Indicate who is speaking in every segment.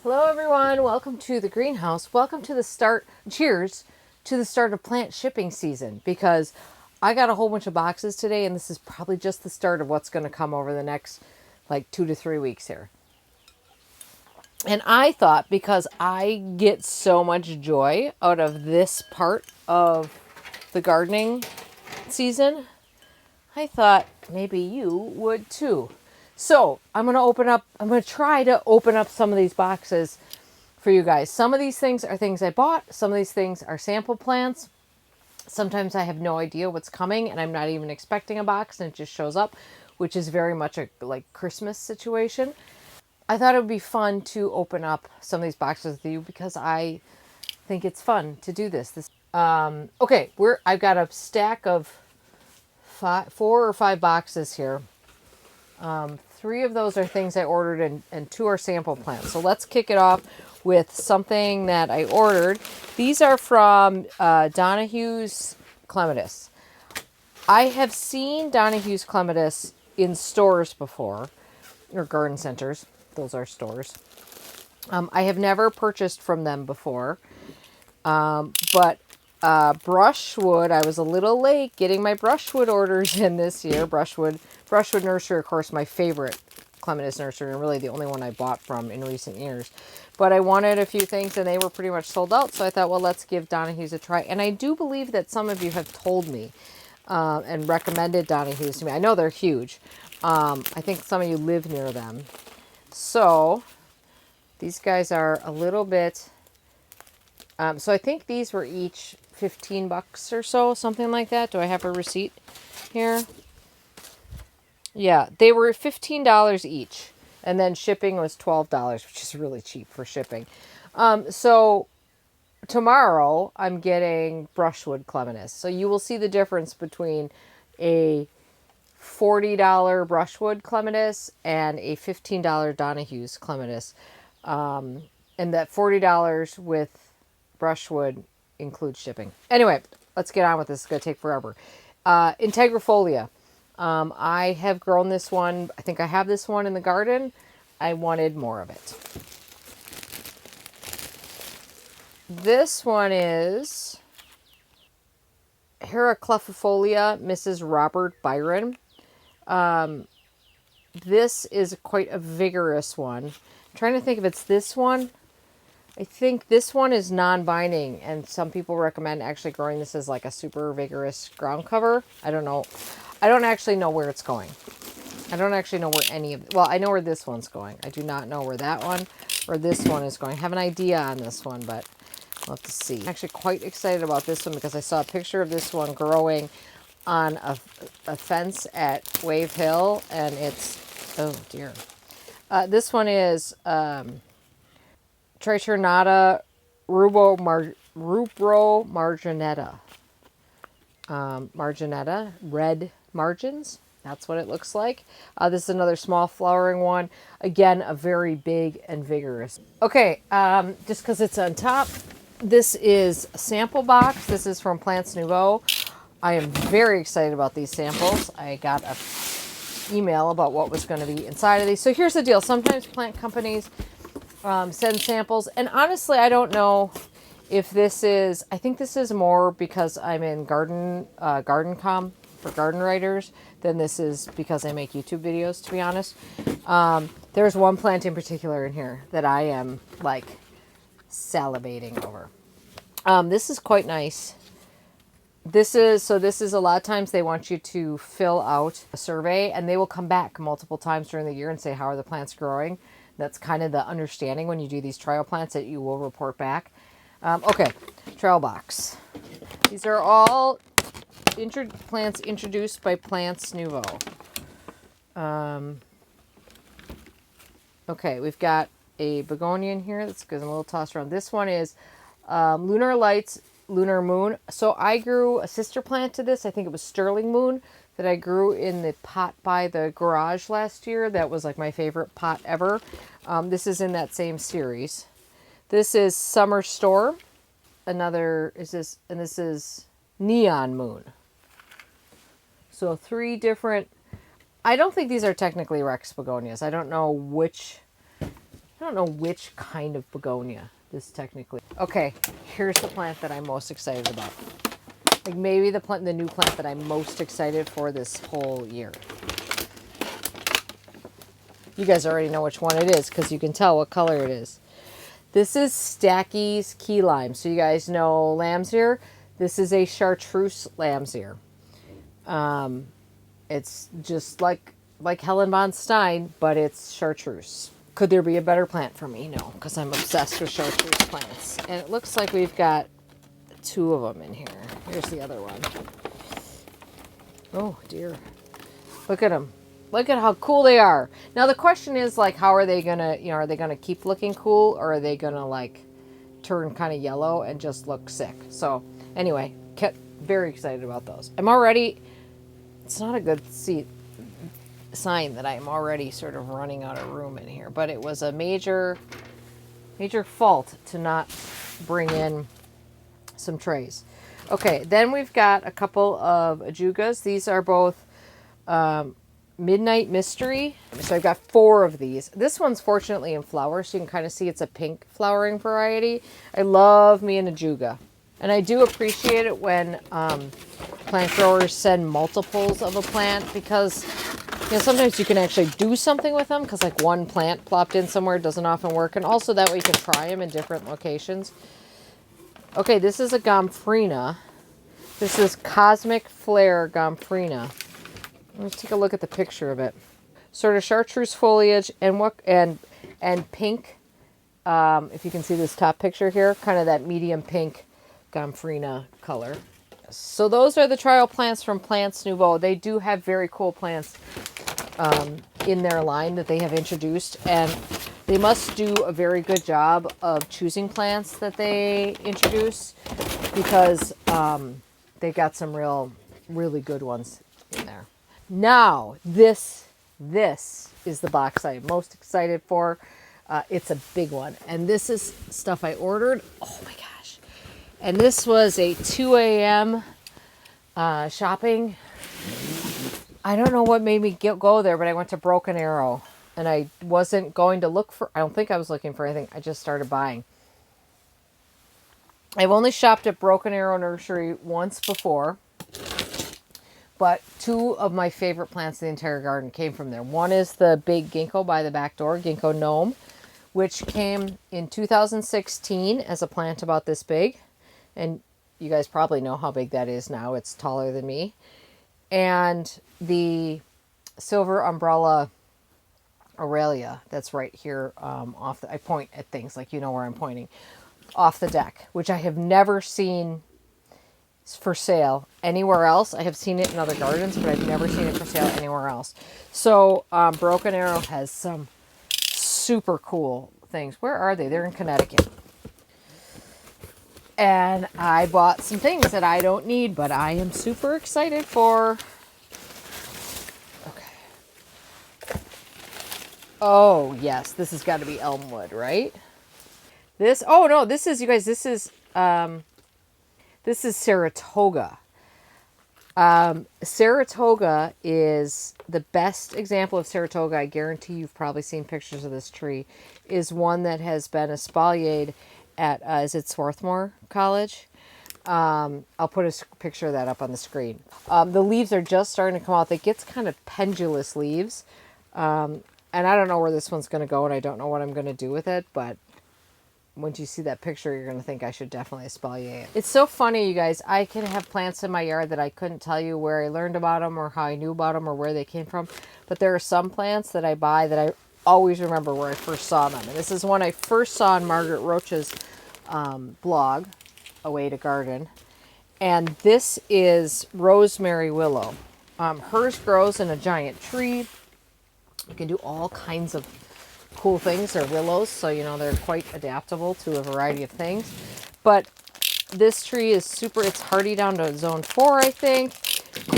Speaker 1: Hello everyone, welcome to the greenhouse. Welcome to the start, cheers, to the start of plant shipping season, because I got a whole bunch of boxes today and this is probably just the start of what's going to come over the next like 2 to 3 weeks here. And I thought, because I get so much joy out of this part of the gardening season, I thought maybe you would too. So I'm going to try to open up some of these boxes for you guys. Some of these things are things I bought. Some of these things are sample plants. Sometimes I have no idea what's coming and I'm not even expecting a box and it just shows up, which is very much a like Christmas situation. I thought it would be fun to open up some of these boxes with you because I think it's fun to do this. Okay, I've got a stack of 4 or 5 boxes here. 3 of those are things I ordered and 2 are sample plants. So let's kick it off with something that I ordered. These are from Donna Hughes clematis. I have seen Donna Hughes clematis in stores before, or garden centers. Those are stores. I have never purchased from them before, but brushwood, I was a little late getting my brushwood orders in this year. Brushwood Nursery, of course, my favorite clematis nursery, and really the only one I bought from in recent years. But I wanted a few things and they were pretty much sold out, so I thought, well, let's give Donna Hughes a try. And I do believe that some of you have told me and recommended Donna Hughes to me. I know they're huge. I think some of you live near them. So these guys are a little bit... so I think these were each $15 or so, something like that. Do I have a receipt here? Yeah, they were $15 each. And then shipping was $12, which is really cheap for shipping. So tomorrow I'm getting brushwood clematis. So you will see the difference between a $40 brushwood clematis and a $15 Donna Hughes clematis. And that $40 with brushwood includes shipping. Anyway, let's get on with this. It's going to take forever. Integrifolia. I have grown this one. I think I have this one in the garden. I wanted more of it. This one is Heraclephifolia, Mrs. Robert Byron. This is quite a vigorous one. I'm trying to think if it's this one. I think this one is non-binding, and some people recommend actually growing this as like a super vigorous ground cover. I don't know. I don't actually know where it's going. I don't actually know where any of... Well, I know where this one's going. I do not know where that one or this one is going. I have an idea on this one, but we'll have to see. I'm actually quite excited about this one because I saw a picture of this one growing on a fence at Wave Hill, and it's... Oh, dear. This one is... Triturnata rubromarginata. Marginetta, red margins. That's what it looks like. This is another small flowering one. Again, a very big and vigorous. Okay, just because it's on top, this is a sample box. This is from Plants Nouveau. I am very excited about these samples. I got an email about what was going to be inside of these. So here's the deal. Sometimes plant companies send samples, and honestly, I don't know if this is... I think this is more because I'm in garden com for garden writers than this is because I make YouTube videos, to be honest. There's one plant in particular in here that I am like salivating over. This is quite nice. This is a lot of times they want you to fill out a survey, and they will come back multiple times during the year and say, how are the plants growing? That's kind of the understanding when you do these trial plants, that you will report back. Okay, trial box. These are all plants introduced by Plants Nouveau. Okay, we've got a begonia in here that's getting a little tossed around. This one is Lunar Lights, Lunar Moon. So I grew a sister plant to this. I think it was Sterling Moon that I grew in the pot by the garage last year. That was like my favorite pot ever. This is in that same series. This is Summer Storm. This is Neon Moon. So 3 different... I don't think these are technically Rex begonias. I don't know don't know which kind of begonia this technically. Okay, here's the plant that I'm most excited about. Like maybe the new plant that I'm most excited for this whole year. You guys already know which one it is because you can tell what color it is. This is Stacky's Key Lime. So you guys know lamb's ear. This is a chartreuse lamb's ear. It's just like Helen von Stein, but it's chartreuse. Could there be a better plant for me? No, because I'm obsessed with chartreuse plants. And it looks like we've got 2 of them in here. Here's the other one. Oh dear. Look at them. Look at how cool they are. Now the question is like, how are they gonna, are they gonna keep looking cool, or are they gonna like turn kind of yellow and just look sick? So anyway, kept very excited about those. I'm already, it's not a good sign that I'm already sort of running out of room in here, but it was a major fault to not bring in some trays. Okay, then we've got a couple of ajugas. These are both Midnight Mystery. So I've got 4 of these. This one's fortunately in flower, so you can kind of see it's a pink flowering variety. I love me an ajuga. And I do appreciate it when plant growers send multiples of a plant, because sometimes you can actually do something with them, because like one plant plopped in somewhere doesn't often work. And also that way you can try them in different locations. Okay, this is a Gomphrena. This is Cosmic Flare Gomphrena. Let's take a look at the picture of it. Sort of chartreuse foliage and pink. If you can see this top picture here, kind of that medium pink Gomphrena color. So those are the trial plants from Plants Nouveau. They do have very cool plants in their line that they have introduced, and they must do a very good job of choosing plants that they introduce, because they got some really good ones in there. Now, this is the box I am most excited for. It's a big one, and this is stuff I ordered. Oh my gosh. And this was a 2 a.m. Shopping. I don't know what made me go there, but I went to Broken Arrow, and I wasn't going to look for, I don't think I was looking for anything. I just started buying. I've only shopped at Broken Arrow Nursery once before, but 2 of my favorite plants in the entire garden came from there. One is the big ginkgo by the back door, ginkgo gnome, which came in 2016 as a plant about this big. And you guys probably know how big that is now. It's taller than me. And the silver umbrella Aurelia, that's right here I point at things like you know where I'm pointing, off the deck, which I have never seen for sale anywhere else. I have seen it in other gardens, but I've never seen it for sale anywhere else. So Broken Arrow has some super cool things. Where are they? They're in Connecticut. And I bought some things that I don't need, but I am super excited for. Okay. Oh, yes. This has got to be Elmwood, right? Oh no, this is, you guys, this is Saratoga. Saratoga is the best example of Saratoga. I guarantee you've probably seen pictures of this tree. Is one that has been espaliered at, is it Swarthmore College? I'll put a picture of that up on the screen. The leaves are just starting to come out. They get kind of pendulous leaves. And I don't know where this one's going to go, and I don't know what I'm going to do with it, but once you see that picture, you're going to think I should definitely espalier it. It's so funny, you guys. I can have plants in my yard that I couldn't tell you where I learned about them or how I knew about them or where they came from. But there are some plants that I buy that I always remember where I first saw them. And this is one I first saw on Margaret Roach's blog, A Way to Garden. And this is rosemary willow. Hers grows in a giant tree. You can do all kinds of cool things. They're willows, so they're quite adaptable to a variety of things. But this tree is it's hardy down to zone 4, I think.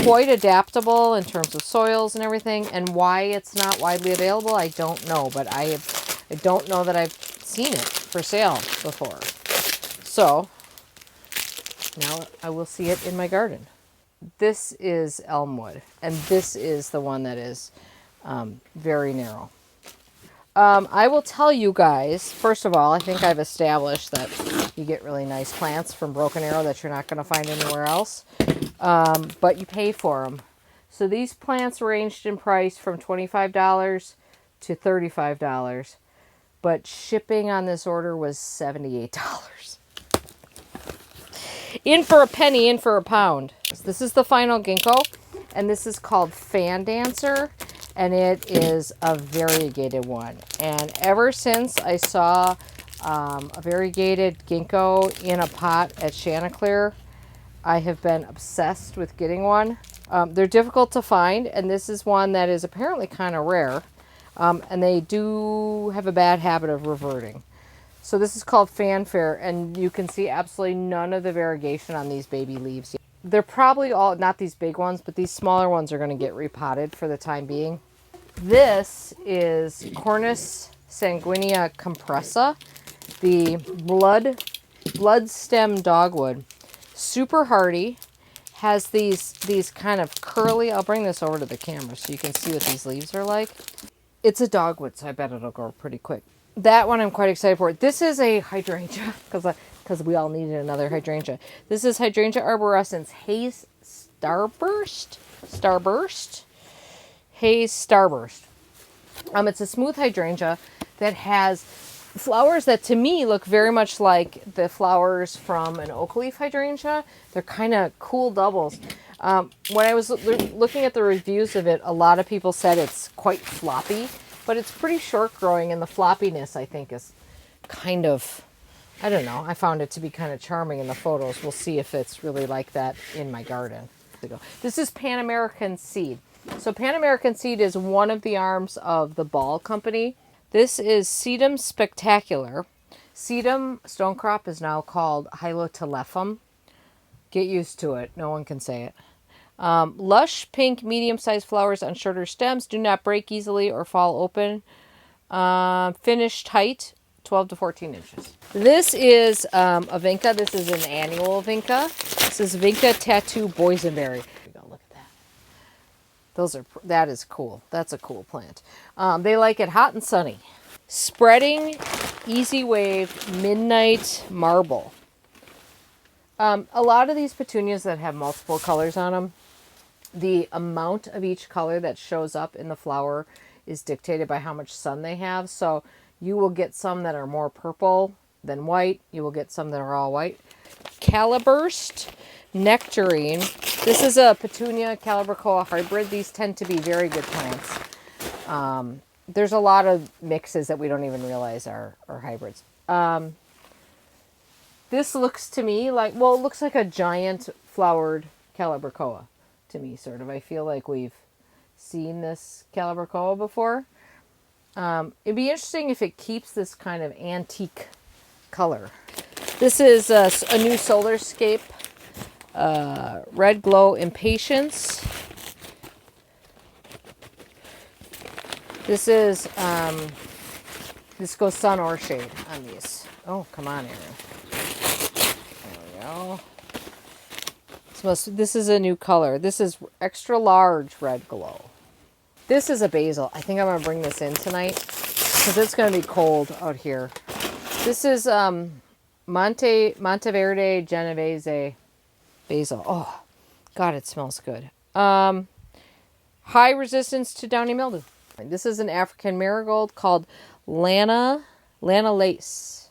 Speaker 1: Quite adaptable in terms of soils and everything. And why it's not widely available, I don't know. But I don't know that I've seen it for sale before. So now I will see it in my garden. This is Elmwood, and this is the one that is very narrow. I will tell you guys, first of all, I think I've established that you get really nice plants from Broken Arrow that you're not going to find anywhere else, but you pay for them. So these plants ranged in price from $25 to $35, but shipping on this order was $78. In for a penny, in for a pound. This is the final ginkgo, and this is called Fan Dancer, and it is a variegated one. And ever since I saw a variegated ginkgo in a pot at Chanticleer, I have been obsessed with getting one. They're difficult to find, and this is one that is apparently kind of rare, and they do have a bad habit of reverting. So this is called Fanfare, and you can see absolutely none of the variegation on these baby leaves. They're probably all, not these big ones, but these smaller ones are going to get repotted for the time being. This is Cornus sanguinea compressa, the blood stem dogwood. Super hardy, has these kind of curly, I'll bring this over to the camera so you can see what these leaves are like. It's a dogwood, so I bet it'll grow pretty quick. That one I'm quite excited for. This is a hydrangea, because we all needed another hydrangea. This is Hydrangea arborescens Haze Starburst. Haze Starburst. It's a smooth hydrangea that has flowers that to me look very much like the flowers from an oak leaf hydrangea. They're kind of cool doubles. When I was looking at the reviews of it, a lot of people said it's quite floppy, but it's pretty short growing, and the floppiness I think is kind of, I don't know, I found it to be kind of charming in the photos. We'll see if it's really like that in my garden. This is Pan American Seed. So Pan American Seed is one of the arms of the Ball Company. This is Sedum Spectacular. Sedum stonecrop is now called Hylotelephalum. Get used to it. No one can say it. Lush, pink, medium-sized flowers on shorter stems. Do not break easily or fall open. Finished height, 12 to 14 inches. This is a vinca. This is an annual vinca. This is Vinca Tattoo Boysenberry. Look at that. That is cool. That's a cool plant. They like it hot and sunny. Spreading Easy Wave Midnight Marble. A lot of these petunias that have multiple colors on them, the amount of each color that shows up in the flower is dictated by how much sun they have. So you will get some that are more purple than white. You will get some that are all white. Caliburst Nectarine. This is a Petunia Calibrachoa hybrid. These tend to be very good plants. There's a lot of mixes that we don't even realize are hybrids. This looks to me like, well, it looks like a giant flowered Calibrachoa to me, sort of. I feel like we've seen this Calibrachoa before. It'd be interesting if it keeps this kind of antique color. This is a new Solarscape Red Glow Impatience. This is, this goes sun or shade on these. Oh, come on, Erin. This is a new color. This is extra large red glow. This is a basil. I think I'm going to bring this in tonight because it's going to be cold out here. This is Monteverde Genovese basil. Oh, God, it smells good. High resistance to downy mildew. This is an African marigold called Lana Lace.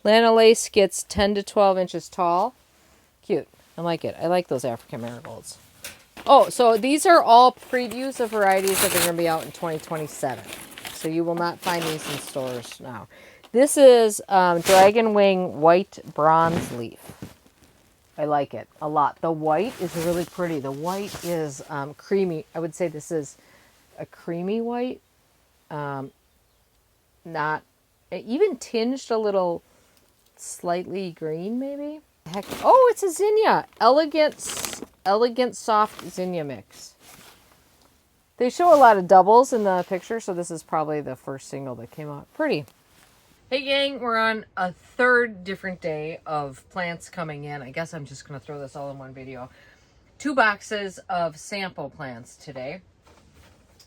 Speaker 1: Lana Lace gets 10 to 12 inches tall. Cute. I like it. I like those African marigolds. Oh, so these are all previews of varieties that are going to be out in 2027. So you will not find these in stores now. This is Dragon Wing White Bronze Leaf. I like it a lot. The white is really pretty. The white is creamy. I would say this is a creamy white. Not even tinged a little slightly green, maybe. Heck, oh, it's a zinnia. Elegant soft zinnia mix. They show a lot of doubles in the picture, so this is probably the first single that came out. Pretty. Hey gang, we're on a third different day of plants coming in. I guess I'm just going to throw this all in one video. 2 boxes of sample plants today.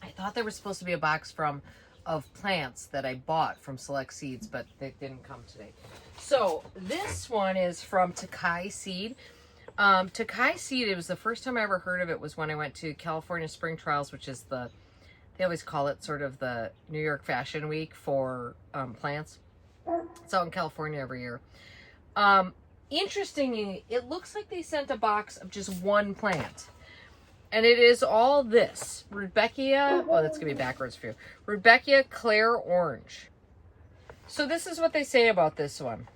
Speaker 1: I thought there was supposed to be a box from of plants that I bought from Select Seeds, but they didn't come today. So this one is from Takai Seed. Takai Seed, it was the first time I ever heard of it was when I went to California Spring Trials, which is they always call it sort of the New York Fashion Week for plants. It's out in California every year. Interestingly, it looks like they sent a box of just one plant. And it is all this. Rudbeckia, oh, that's going to be backwards for you. Rudbeckia Claire Orange. So this is what they say about this one.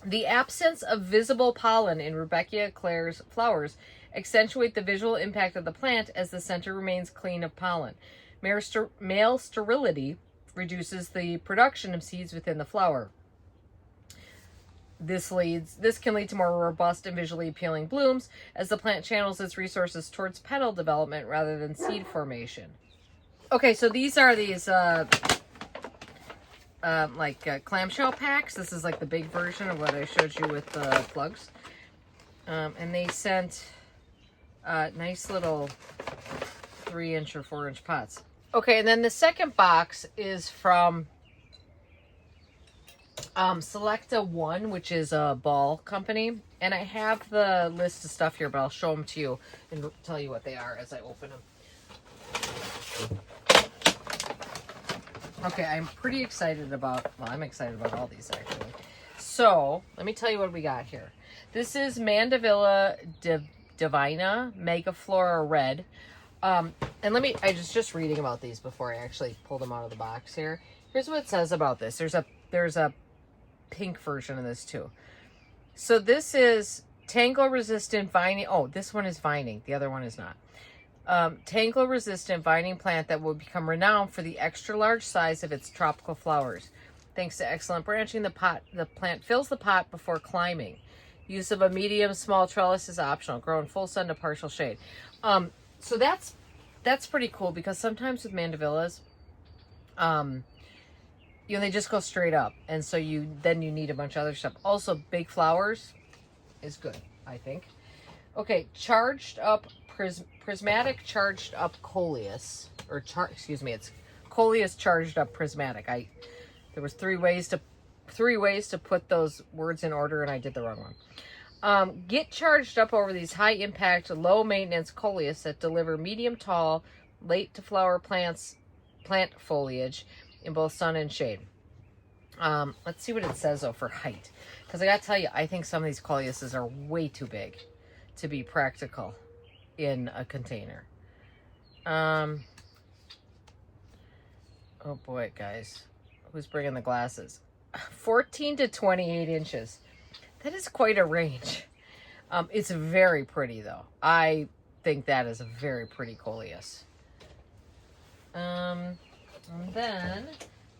Speaker 1: The absence of visible pollen in Rudbeckia Claire's flowers accentuate the visual impact of the plant as the center remains clean of pollen. Male sterility reduces the production of seeds within the flower. This can lead to more robust and visually appealing blooms as the plant channels its resources towards petal development rather than seed formation. Okay, so these are clamshell packs. This is like the big version of what I showed you with the plugs. And they sent nice little 3-inch or 4-inch pots. Okay, and then the second box is from Select One, which is a ball company. And I have the list of stuff here, but I'll show them to you and tell you what they are as I open them. Okay, I'm pretty excited about, well, I'm excited about all these actually. So, let me tell you what we got here. This is Mandevilla Divina Megaflora Red. And I was just reading about these before I actually pulled them out of the box here. Here's what it says about this. There's a pink version of this too. So this is tangle-resistant vining. Oh, this one is vining. The other one is not. Tangle-resistant vining plant that will become renowned for the extra-large size of its tropical flowers. Thanks to excellent branching, the plant fills the pot before climbing. Use of a medium-small trellis is optional. Grow in full sun to partial shade. So that's pretty cool because sometimes with mandevillas, they just go straight up, and so you need a bunch of other stuff. Also, big flowers is good, I think. Okay, charged up prismatic charged up coleus, it's coleus charged up prismatic. There was three ways to put those words in order, and I did the wrong one. Get charged up over these high impact, low maintenance coleus that deliver medium tall, late to flower plant foliage in both sun and shade. Let's see what it says though for height, because I gotta tell you, I think some of these coleuses are way too big to be practical in a container. Oh boy, guys, who's bringing the glasses? 14 to 28 inches. That is quite a range. It's very pretty though. I think that is a very pretty coleus. And then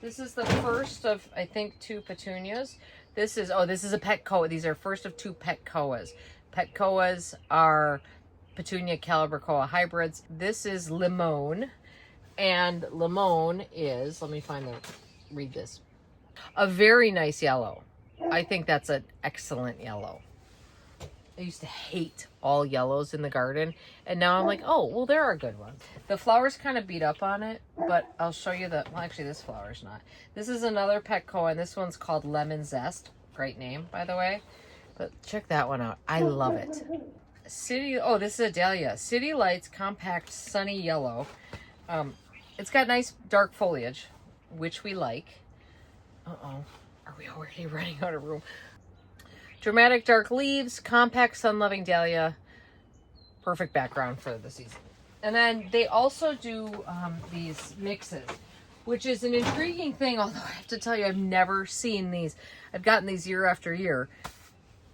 Speaker 1: this is the first of, I think, 2 petunias. This is a pet koa. These are first of 2 pet koas. Pet koas are Petunia calibrachoa hybrids. This is Limone. And Limone is, read this. A very nice yellow. I think that's an excellent yellow. I used to hate all yellows in the garden, and now I'm like, oh, well, there are good ones. The flower's kind of beat up on it, but I'll show you actually, this flower's not. This is another Petcoa, and this one's called Lemon Zest. Great name, by the way. But check that one out. I love it. This is a dahlia. City Lights Compact Sunny Yellow. It's got nice dark foliage, which we like. Uh-oh. Are we already running out of room? Dramatic dark leaves, compact sun-loving dahlia. Perfect background for the season. And then they also do these mixes, which is an intriguing thing, although I have to tell you, I've never seen these. I've gotten these year after year,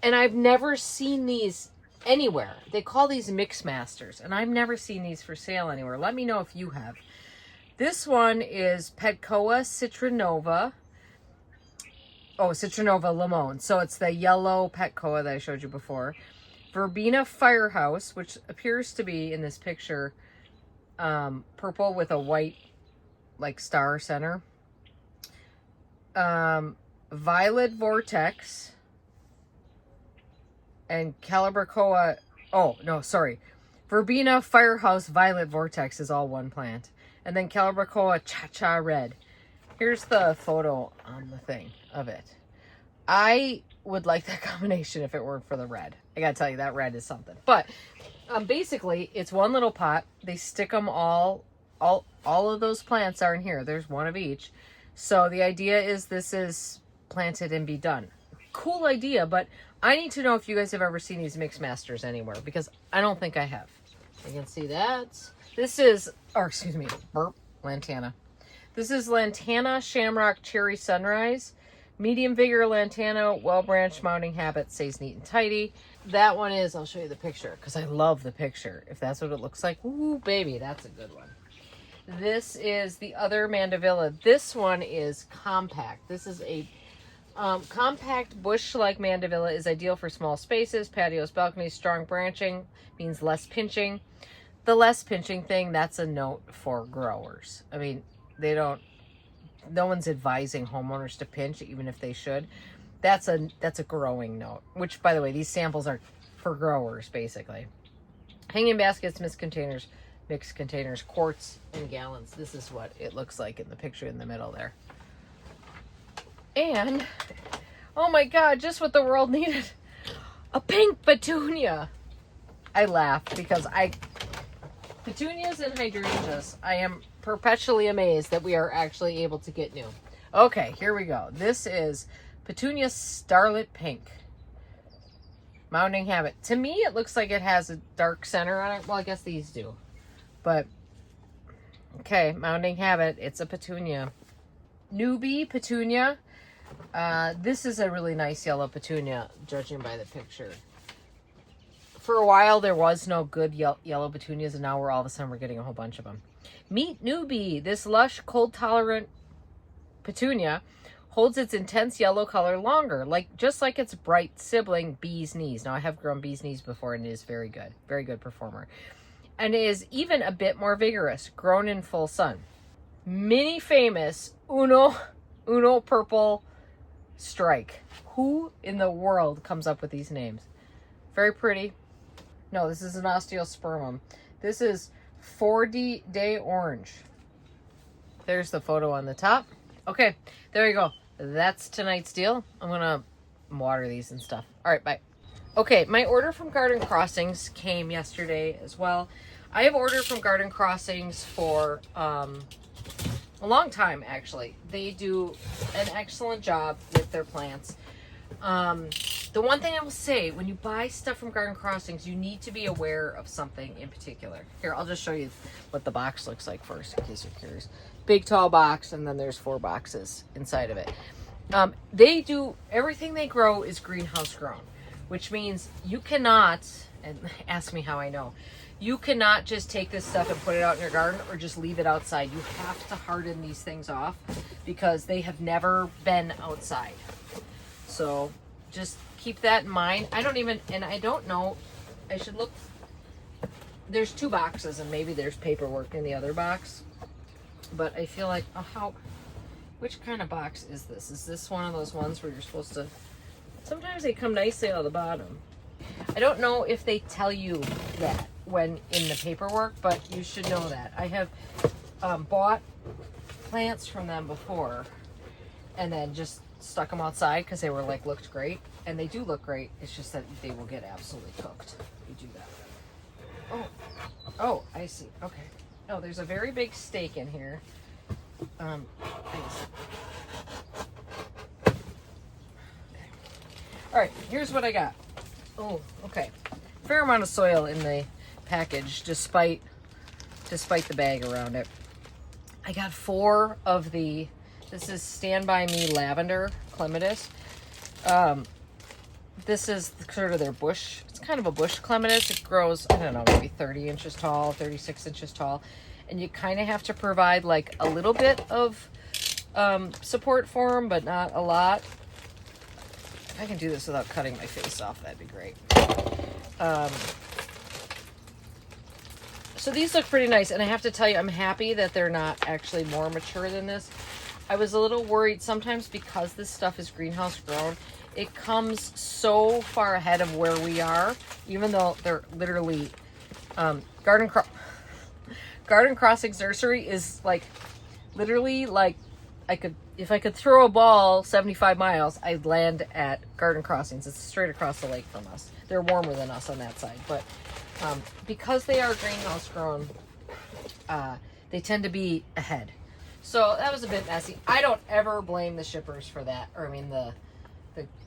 Speaker 1: and I've never seen these anywhere. They call these Mix Masters, and I've never seen these for sale anywhere. Let me know if you have. This one is Petcoa Citronova. Oh, Citronova Limone. So it's the yellow Petcoa that I showed you before. Verbena Firehouse, which appears to be in this picture purple with a white star center. Violet Vortex and Calibrachoa. Oh, no, sorry. Verbena Firehouse Violet Vortex is all one plant. And then Calabacoa Cha-Cha Red. Here's the photo on the thing of it. I would like that combination if it weren't for the red. I gotta tell you, that red is something. But basically, it's one little pot. They stick them all of those plants are in here. There's one of each. So the idea is this is planted and be done. Cool idea, but I need to know if you guys have ever seen these mix masters anywhere, because I don't think I have. You can see that. This is, or excuse me, Lantana. This is Lantana Shamrock Cherry Sunrise. Medium vigor Lantana, well-branched mounting habit, stays neat and tidy. That one is, I'll show you the picture because I love the picture. If that's what it looks like, ooh, baby, that's a good one. This is the other Mandevilla. This one is compact. This is a compact bush-like Mandevilla, is ideal for small spaces, patios, balconies. Strong branching means less pinching. The less pinching thing, that's a note for growers. I mean, no one's advising homeowners to pinch, even if they should. That's a growing note, which, by the way, these samples are for growers, basically. Hanging baskets, mixed containers, quarts, and gallons. This is what it looks like in the picture in the middle there. And, oh my God, just what the world needed. A pink petunia. I laugh because petunias and hydrangeas, I am perpetually amazed that we are actually able to get new. Okay, here we go. This is Petunia Starlit Pink. Mounting habit. To me, it looks like it has a dark center on it. Well, I guess these do. But, okay, mounting habit. It's a petunia. Newbie Petunia. This is a really nice yellow petunia, judging by the picture. For a while, there was no good yellow petunias, and now all of a sudden we're getting a whole bunch of them. Meet Newbie. This lush, cold-tolerant petunia holds its intense yellow color longer, just like its bright sibling, Bee's Knees. Now, I have grown Bee's Knees before, and it is very good performer. And it is even a bit more vigorous, grown in full sun. Mini famous Uno Purple Strike. Who in the world comes up with these names? Very pretty. No, this is an osteospermum. This is 40 Day Orange. There's the photo on the top. Okay, there you go. That's tonight's deal. I'm gonna water these and stuff. All right, bye. Okay, my order from Garden Crossings came yesterday as well. I have ordered from Garden Crossings for a long time, actually. They do an excellent job with their plants. The one thing I will say, when you buy stuff from Garden Crossings, you need to be aware of something in particular. Here, I'll just show you what the box looks like first, in case you're curious. Big, tall box, and then there's 4 boxes inside of it. They do, everything they grow is greenhouse grown, which means you cannot, and ask me how I know, you cannot just take this stuff and put it out in your garden or just leave it outside. You have to harden these things off because they have never been outside. So just keep that in mind. I don't know, I should look. There's 2 boxes and maybe there's paperwork in the other box. But I feel like, which kind of box is this? Is this one of those ones where you're supposed to, sometimes they come nicely out of the bottom. I don't know if they tell you that when in the paperwork, but you should know that. I have bought plants from them before and then just stuck them outside because they were looked great, and they do look great. It's just that they will get absolutely cooked if you do that. Oh, I see. Okay. No, there's a very big steak in here. Thanks. Okay. All right, here's what I got. Oh, okay. Fair amount of soil in the package, despite the bag around it. I got 4 of the. This is Stand By Me Lavender Clematis. This is sort of their bush. It's kind of a bush clematis. It grows, I don't know, maybe 30 inches tall, 36 inches tall. And you kind of have to provide a little bit of support for them, but not a lot. If I can do this without cutting my face off, that'd be great. So these look pretty nice. And I have to tell you, I'm happy that they're not actually more mature than this. I was a little worried sometimes because this stuff is greenhouse grown. It comes so far ahead of where we are, even though they're literally Garden Crossings Nursery is like literally like if I could throw a ball 75 miles, I'd land at Garden Crossings. It's straight across the lake from us. They're warmer than us on that side, but because they are greenhouse grown, they tend to be ahead. So that was a bit messy. I don't ever blame the shippers for that, or I mean the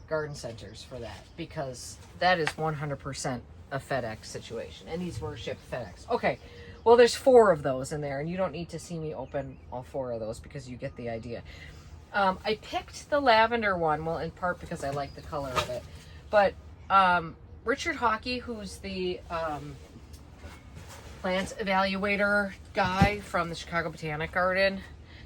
Speaker 1: garden centers for that, because that is 100% a FedEx situation, and these were shipped FedEx. Okay, well, there's 4 of those in there, and you don't need to see me open all 4 of those because you get the idea. I picked the lavender one, well, in part because I like the color of it, but Richard Hockey, who's the plant evaluator guy from the Chicago Botanic Garden,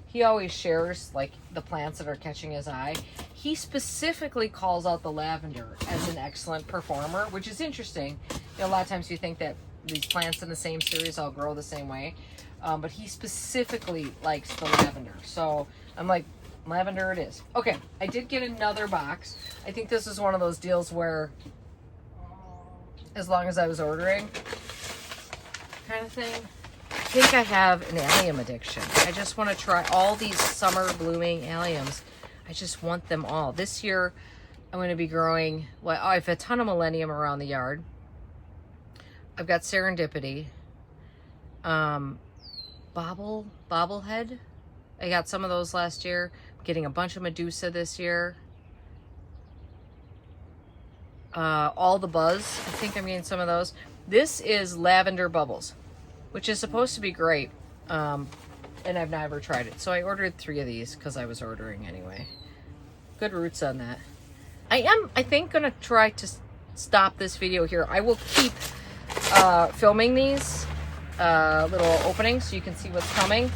Speaker 1: he always shares like the plants that are catching his eye. He specifically calls out the lavender as an excellent performer, which is interesting. You know, a lot of times you think that these plants in the same series all grow the same way, but he specifically likes the lavender. So I'm like, lavender it is. Okay, I did get another box. I think this is one of those deals where as long as I was ordering kind of thing. I think I have an allium addiction. I just want to try all these summer blooming alliums. I just want them all. This year, I'm going to be growing, well, I have a ton of millennium around the yard. I've got serendipity. Bobblehead. I got some of those last year. I'm getting a bunch of Medusa this year. All the Buzz. I think I'm getting some of those. This is Lavender Bubbles, which is supposed to be great, and I've never tried it. So I ordered 3 of these because I was ordering anyway. Good roots on that. I think, going to try to stop this video here. I will keep filming these little openings so you can see what's coming,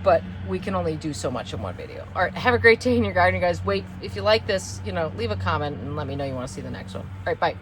Speaker 1: but we can only do so much in one video. All right, have a great day in your garden, you guys. Wait, if you like this, you know, leave a comment and let me know you want to see the next one. All right, bye.